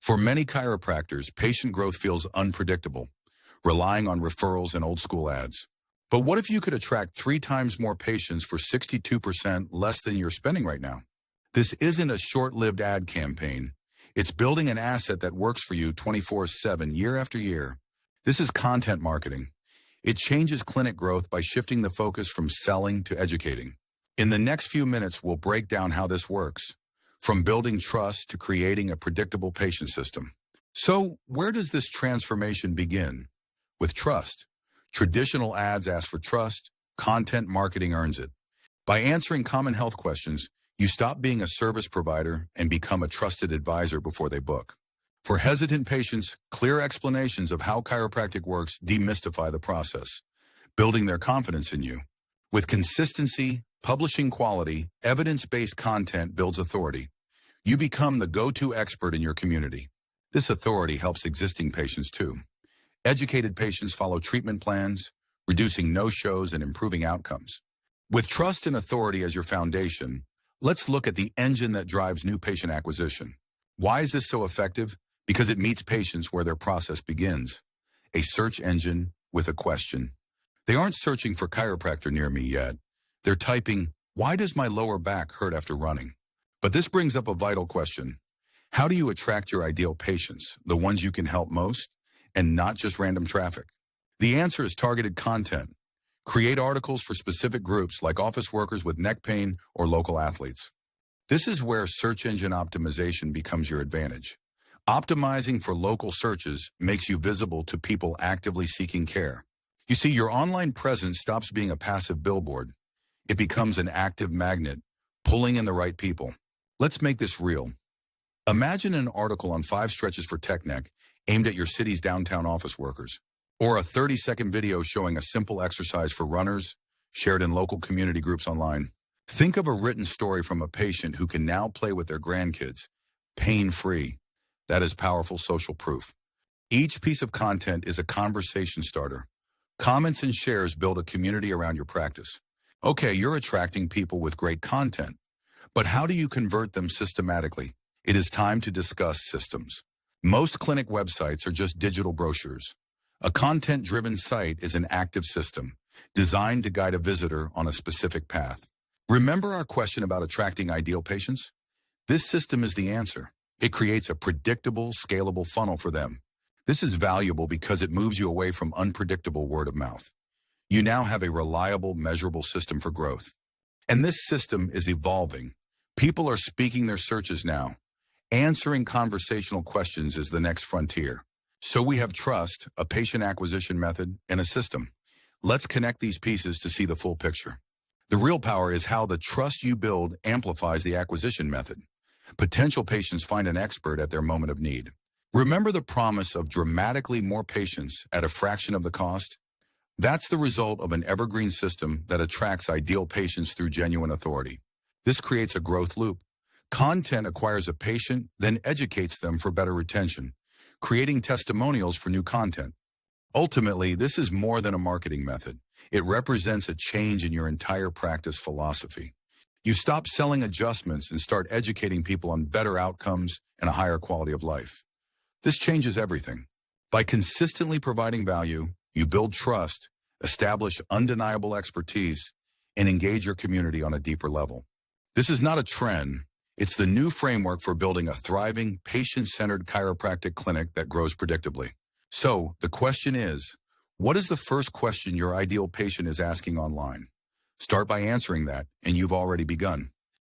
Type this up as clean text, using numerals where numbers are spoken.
For many chiropractors, patient growth feels unpredictable, relying on referrals and old-school ads. But what if you could attract 3 times more patients for 62% less than you're spending right now? This isn't a short-lived ad campaign. It's building an asset that works for you 24/7, year after year. This is content marketing. It changes clinic growth by shifting the focus from selling to educating. In the next few minutes, we'll break down how this works, from building trust to creating a predictable patient system. So, where does this transformation begin? With trust. Traditional ads ask for trust, content marketing earns it. By answering common health questions, you stop being a service provider and become a trusted advisor before they book. For hesitant patients, clear explanations of how chiropractic works demystify the process, building their confidence in you. With consistency, publishing quality, evidence-based content builds authority. You become the go-to expert in your community. This authority helps existing patients too. Educated patients follow treatment plans, reducing no-shows and improving outcomes. With trust and authority as your foundation, let's look at the engine that drives new patient acquisition. Why is this so effective? Because it meets patients where their process begins. A search engine with a question. They aren't searching for chiropractor near me yet. They're typing, why does my lower back hurt after running? But this brings up a vital question. How do you attract your ideal patients, the ones you can help most, and not just random traffic? The answer is targeted content. Create articles for specific groups like office workers with neck pain or local athletes. This is where search engine optimization becomes your advantage. Optimizing for local searches makes you visible to people actively seeking care. You see, your online presence stops being a passive billboard. It becomes an active magnet, pulling in the right people. Let's make this real. Imagine an article on 5 stretches for tech neck aimed at your city's downtown office workers, or a 30-second video showing a simple exercise for runners shared in local community groups online. Think of a written story from a patient who can now play with their grandkids, pain-free. That is powerful social proof. Each piece of content is a conversation starter. Comments and shares build a community around your practice. Okay, you're attracting people with great content, but how do you convert them systematically? It is time to discuss systems. Most clinic websites are just digital brochures. A content-driven site is an active system, designed to guide a visitor on a specific path. Remember our question about attracting ideal patients? This system is the answer. It creates a predictable, scalable funnel for them. This is valuable because it moves you away from unpredictable word of mouth. You now have a reliable, measurable system for growth. And this system is evolving. People are speaking their searches now. Answering conversational questions is the next frontier. So we have trust, a patient acquisition method, and a system. Let's connect these pieces to see the full picture. The real power is how the trust you build amplifies the acquisition method. Potential patients find an expert at their moment of need. Remember the promise of dramatically more patients at a fraction of the cost? That's the result of an evergreen system that attracts ideal patients through genuine authority. This creates a growth loop. Content acquires a patient, then educates them for better retention, creating testimonials for new content. Ultimately, this is more than a marketing method. It represents a change in your entire practice philosophy. You stop selling adjustments and start educating people on better outcomes and a higher quality of life. This changes everything. By consistently providing value, you build trust, establish undeniable expertise, and engage your community on a deeper level. This is not a trend. It's the new framework for building a thriving, patient-centered chiropractic clinic that grows predictably. So, the question is, what is the first question your ideal patient is asking online? Start by answering that, and you've already begun.